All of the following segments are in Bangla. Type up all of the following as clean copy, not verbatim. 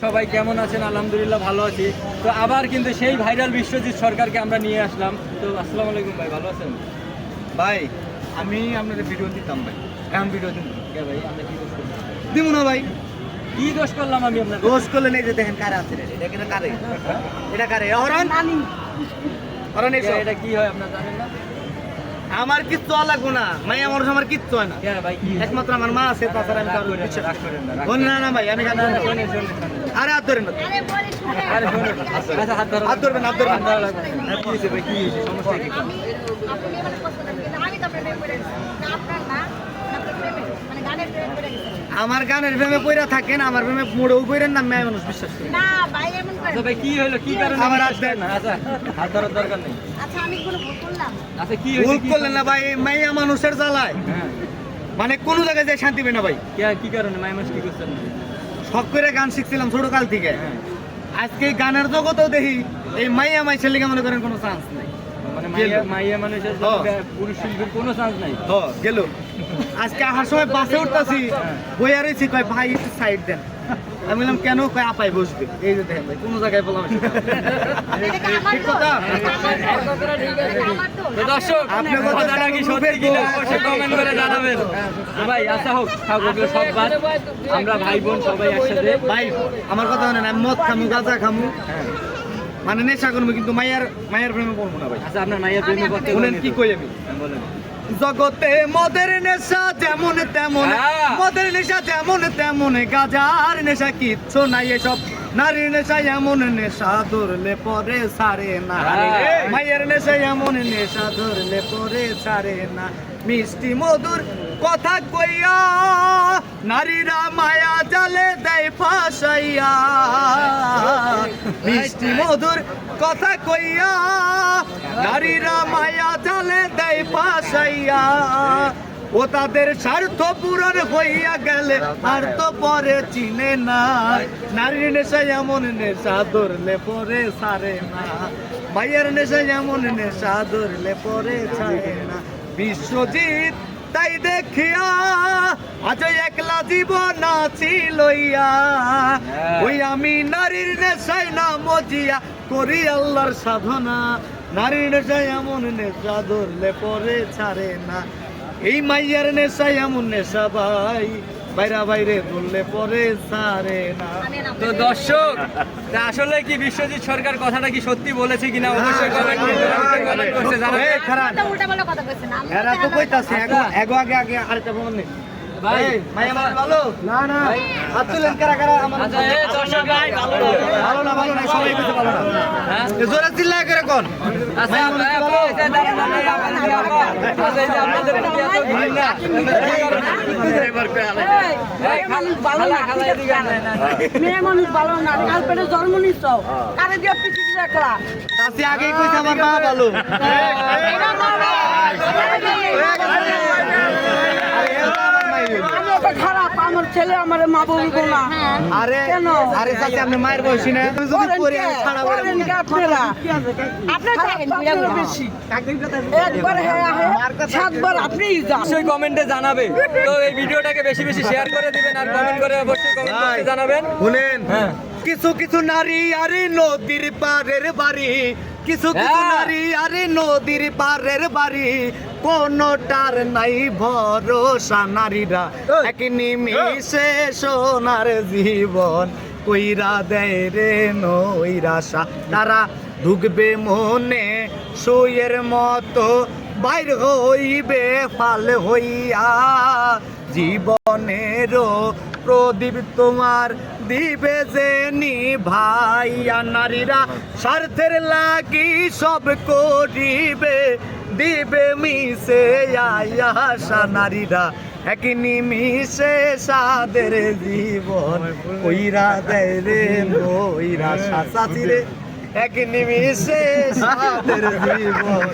সবাই কেমন আছেন? আলহামদুলিল্লাহ ভালো আছি। তো আবার কিন্তু সেই ভাইরাল বিশ্বজিৎ সরকারকে আমরা নিয়ে আসলাম। তো আসসালামু আলাইকুম ভাই, ভালো আছেন? ভাই আমি আপনাদের ভিডিও দিতাম ভাই, এখন ভিডিও দিন কে ভাই, আমরা কি দোষ করলাম? দিব না ভাই। কি দোষ করলাম আমি আপনার? দোষ করলে নেই যে দেখেন কারে আছে রে, এটা কিনা কারে, এটা কারে অরণ অরণ এসো। এটা কি হয় আপনার জানেন না? আমার কিচ্ছু লাগবো না, মাই আমার আমার কিচ্ছু হয় না। কে ভাই কি? একমাত্র আমার মা আছে, তাছাড়া আমি কারোর কিছু রাগ করেন না, রাগ না না ভাই, আমি করেন না। শোনেন, শোনেন, শোনেন। আরে হাত ধরেন না, আরে শোনেন, আচ্ছা হাত ধরো। হাত ধরবেন, হাত ধরবেন। হাত ধরা লাগবে না। হ্যাঁ, কি হয়েছে ভাই, কি হয়েছে, সমস্যা কি? আমার গানের প্রেমে পইরা থাকেন, আমার প্রেমে মোড়েও পইরেন না, মেয়ে মানুষ বিশ্বাস করি না। আচ্ছা ভাই কি হলো, কি কারণে আমার আমার হাত দেন না? আচ্ছা হাত ধরার দরকার নেই। আচ্ছা কি ভুল হয়েছে? করলেন না ভাই, মাইয়া মানুষের জ্বালায় হ্যাঁ, মানে কোনো জায়গায় যায় শান্তি পাই না ভাই। কি কারণে মাই মাস কি করছেন? শখ করে গান শিখছিলাম ছোট কাল থেকে, হ্যাঁ, আজকে গানের জগতেও দেখি এই মাইয়া মাইসের লিগে মনে করেন কোনো চান্স নাই। মানে গেল। মাইয়া মানুষের হ্যাঁ। পুরুষ শিল্পীর কোনো চান্স নাই। গেল। আজকে আসার সময় বাসে উঠতেছি, বইয়া রয়েছি, কয় ভাই একটু সাইড দেন। আমি বললাম কেন? কয় আপাই বসবে। এই যে দেখেন ভাই, কোনো জায়গায় বললাম সেটা। ঠিক কথা। তো দর্শক, আপনি কত কথাটা কি সত্যি কিনা অবশ্যই কমেন্ট করে জানাবেন। তো ভাই আচ্ছা হোক, থাক ওগুলো সব বাদ। আমরা ভাই বোন সবাই একসাথে। ভাই আমার কথা মানে আমি মদ খামু, গাঁজা খামু, হ্যাঁ। মানে নেশা করবো, কিন্তু মায়ের প্রেমে পড়বো না ভাই। আচ্ছা আপনার মাইয়া প্রেমে করতে বলেন কি কই আমি? হ্যাঁ, বলেন। জগতে মদের নেশা যেমন তেমন, হ্যাঁ। মদের নেশা যেমন তেমন, গাজার নেশা কিচ্ছু নাই এসব। নারীর নেশা এমন নেশা ধরলে পরে ছাড়ে না, হ্যাঁ। মায়ের নেশা এমন নেশা ধরলে পরে ছাড়ে না। মিষ্টি মধুর কথা কইয়া নারীরা মায়া জালে দেয় ফাঁসাইয়া, মিষ্টি মধুর কথা কইয়া নারীরা মায়া জালে দেয় ফাঁসাইয়া। ও তাদের স্বার্থ পূরণ হইয়া গেলে আর তো পরে চিনে না। নারীর নেশা এমন নেশা ধরলে পরে ছাড়ে না, মায়ের নেশা এমন নেশা ধরলে পরে ছাড়ে না। বিশ্বজিৎ তাই দেখিয়া আজ একলা জীবন আছি লইয়া, ওই আমি নারীর নেশায় না মজিয়া করি আল্লাহর সাধনা। নারীর নেশা এমন নেশা ধরলে পরে ছাড়ে না, এই মাইয়ার নেশা এমন নেশা ভাই বাইরা বাইরে ধরলে পরে ছাড়ে না। তো দর্শক, তা আসলে কি বিশ্বজিৎ সরকার কথাটা কি সত্যি বলেছে কিনা অবশ্যই কমেন্ট করতে জানাবেন। এই খারাপ এরা তো কইতাছে এগো আগে আগে আরেকটা বলেন নি ভাই এই মাইয়া মানুষ ভালো না না হাত তুলেন কারা কারা আমার আচ্ছা এই দর্শক ভাই ভালো ভালো না সবাই কিছু ভালো না। হ্যাঁ জোরে চিল্লায় করে কোন আচ্ছা আপা এটা দাঁড়ান না আপনাদের আপা আচ্ছা এই যে আপনাদের প্রতি এত ঘৃণা এই মানুষ ভালো না খালা এদিকে না না মেয়ে মানুষ ভালো না, কাল পেটে জন্ম নিচ্ছ কারে দিয়ে পিছিয়ে রাখলা। তাসি আগেই কইছে আমার মা ভালো। আমি ওটা খারাপ, আমার ছেলে আমার মা বলবো না। আরে কেন? আরে চাচি আপনি মায়ের বয়সী না, তুমি যদি পরে ছাড়া করেন কি আপনারা? আপনার খারাপ বেশি। একবার হ্যাঁ হ্যাঁ সাতবার আপনিই যান। অবশ্যই কমেন্টে জানাবে। তো এই ভিডিওটাকে বেশি বেশি শেয়ার করে দিবেন আর কমেন্ট করে অবশ্যই কমেন্ট করতে জানাবেন। শুনেন হ্যাঁ। কিছু কিছু নারী আরে নদীর পারের বাড়ি, কিছু কিছু হ্যাঁ। নারী আরে নদীর পারের বাড়ি, কোনটার নাই ভরসা। নারীরা এক নিমিষে সোনার জীবন কইরা দেয় রে নৈরাশা। তারা ঢুকবে মনে সইয়ের মতো, বাইর হইবে ফাল হইয়া। জীবনেরও প্রদীপ তোমার দিবে যে নিভাইয়া। নারীরা স্বার্থের লাগি সব করিবে, দিবে মিশে আয়াসা। নারীরা এক নিমিষে সাদের জীবন কইরা দেয় রে নৈরাশা। চাচিরে এক নিমিষে সাদের জীবন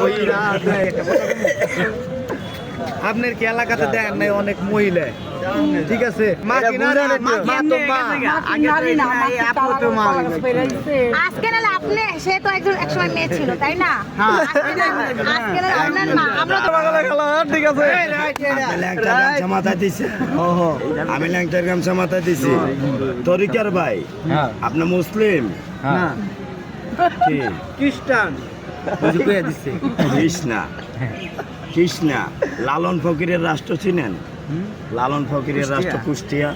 কইরা দেয়। আপনার কি এলাকাতে দেন নাই অনেক মহিলা, ঠিক আছে মা কি না মা তো মা আজকে নাহলে আপনি, সে তো একজন একসময় মেয়ে ছিল তাই না? আজকে নাহলে আপনার মা, আমরা তো ঠিক আছে আমি ল্যাংটার গামছা মাথায় দিছি। তরিকার ভাই আপনি মুসলিম না কি? খ্রিস্টান কৃষ্ণা কৃষ্ণা লালন ফকিরের রাষ্ট্র চিনেন? লালন ফকিরের রাষ্ট্র কুষ্টিয়া।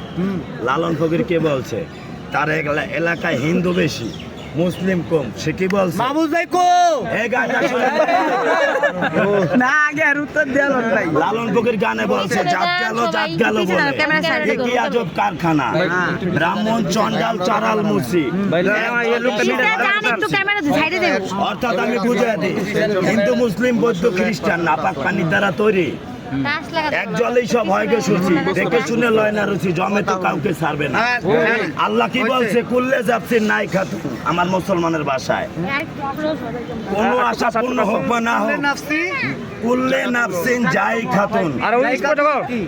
লালন ফকির কে বলছে তার এলাকায় হিন্দু বেশি মুসলিম কম, সে কি বলছে? মাহবুজাই কো এই গানটা শুনে না আগে আর উত্তর দিলাম ভাই। লালন ফকির গানে বলছে জাত গেল বলে এ কি আজব কারখানা, ব্রাহ্মণ চন্ডাল চারাল মুসি। একটু ক্যামেরা সাইডে দেব। অর্থাৎ আমি বুঝিয়ে দিই, হিন্দু মুসলিম বৌদ্ধ খ্রিস্টান নাপাক পানির দ্বারা তৈরি, গাছ লাগাতে এক জলেই সব হয় গে সুচি, দেখে শুনে লয় না রুচি, জমে তো কাউকে ছাড়বে না। আল্লাহ কি বলছে? কুল্লে যাচ্ছে নাই খাতুন, আমার মুসলমানের ভাষায় কোনো আশা পূর্ণ হোক বা না হোক, নাফসি কুল্লে নাফসিন যাই খাতুন, আর 19 কত কি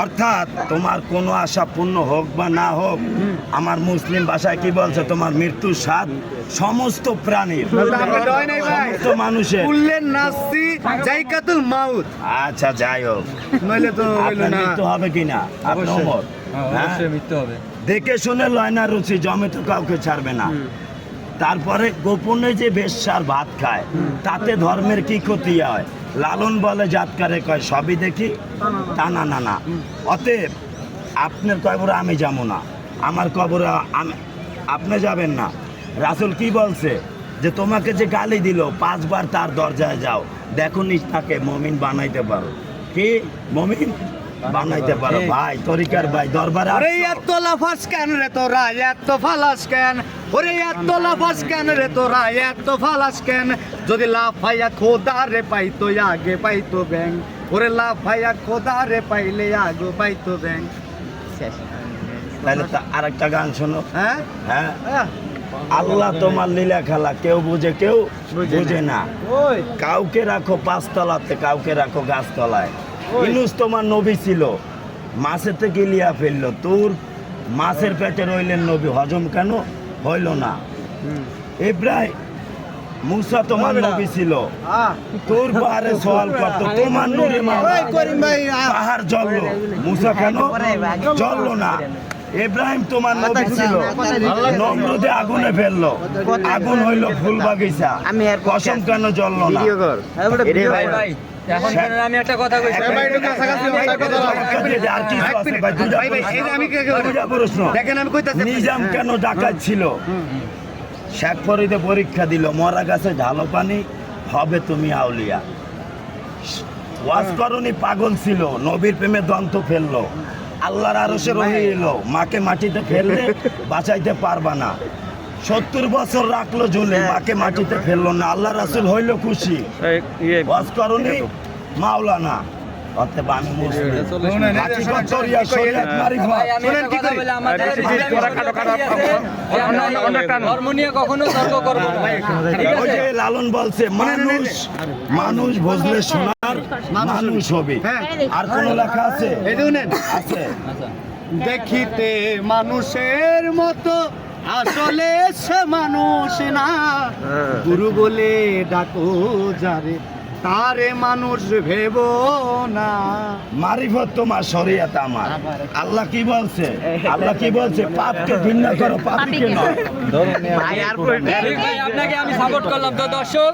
অর্থাৎ তোমার কোনো আশা পূর্ণ হোক বা না হোক, আমার মুসলিম ভাষায় কি বলছে? তোমার মৃত্যু স্বাদ সমস্ত প্রাণীর, সমস্ত মানুষের। কুল্লেন নাফসি জাইকাতুল মাউত। আচ্ছা যাই হোক, নইলে তো হইল আপনার না। মৃত্যু হবে কিনা আপনি ওমর? অবশ্যই মৃত্যু হবে। দেখে শুনে লয় না রুচি, জমে তো কাউকে ছাড়বে না। তারপরে গোপনে যে বেশ্যার ভাত খায় তাতে ধর্মের কি ক্ষতি হয়? লালন বলে জাতকারে কয় সবই দেখি, তা না না না। অতএব আপনার কবরে আমি যাবো না, আমার কবরে আপনি যাবেন না। রাসূল কি বলছে? যে তোমাকে যে গালি দিল 5 বার তার দরজায় যাও, দেখো নিজ তাকে মমিন বানাইতে পারো। কি মমিন বানাইতে পারো? ভাই তরিকার ভাই দরবারে ওরে আসছো। এত লাফাস কেন রে তোরা, এত ফালাস কেন? ওরে এত লাফাস কেন রে তোরা, এত ফালাস কেন? যদি লাফাইয়া খোদা রে পাইতো আগে পাইতো ব্যাং, ওরে লাফাইয়া খোদা রে পাইলে আগে পাইতো ব্যাং। তাহলে আরেকটা গান শোনো। হ্যাঁ হ্যাঁ, আল্লাহ তোমার লীলা খেলা কেউ বুঝে কেউ বুঝে না। ওই কাউকে রাখো 5 তলাতে, কাউকে রাখো গাছতলায়। ইউনূস তোমার নবী ছিল, মাছের থেকে লিয়া ফেললো, তোর মাছের পেটে রইলেন নবী, হজম কেন হইল না? ইব্রাহিম মুসা তোমার নবী ছিল, তোর পাহাড়ে সওয়াল করতো, তোমার নূরে পাহাড় জ্বললো, মুসা কেন জ্বললো না? ইব্রাহিম তোমার নবী ছিল, নমরুদে আগুনে ফেললো, আগুন হইলো ফুল বাগিচা, কসম কেন জ্বললো না? ভাই ভাই এখন শুনেন, আমি একটা কথা কইছি। আর কিছু আছে ভাই? দুইটা প্রশ্ন। দেখেন আমি কইতাছি নিজাম কেন ডাকাত ছিল? শেখ ফরিদে পরীক্ষা দিল, মরা গাছে ঢালো পানি হবে তুমি আউলিয়া। ওয়াজ করনি পাগল ছিল, নবীর প্রেমে দন্ত ফেললো, আল্লাহর আরশে রহি এলো, মাকে মাটিতে ফেললে বাঁচাইতে পারবা না। 70 বছর রাখলো ঝুলে, মাকে মাটিতে ফেললো না, আল্লাহ রাসূল হইল খুশি। ওয়াজ করনি মাওলানা, অতএব আমি মুসলিম। হাকিকত শরিয়া, শরিয়ত মারিফত। ভাই, আমি একটা কথা বলি, আমাদের ধর্ম নিয়ে কখনো তর্ক করবো না। ঠিক ওই আছে? যে লালন বলছে মানুষ বুঝলে সোনার মানুষ হবে। আর কোন লেখা আছে? এই দেখুন আছে। দেখিতে মানুষের মতো, আসলে সে মানুষ না। গুরু বলে ডাকো যারে, তারে মানুষ ভেবো না। মারিফত তোমার, শরিয়ত আমার। আল্লাহ কি বলছে? আল্লাহ কি বলছে? পাপকে ঘৃণা করো, পাপীকে নয়। ঠিক ভাই, আপনাকে আমি সাপোর্ট করলাম। তো দর্শক,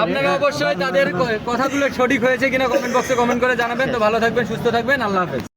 আপনারা অবশ্যই তাদের কথাগুলো সঠিক হয়েছে কিনা কমেন্ট বক্সে কমেন্ট করে জানাবেন। তো ভালো থাকবেন, সুস্থ থাকবেন, আল্লাহ হাফেজ।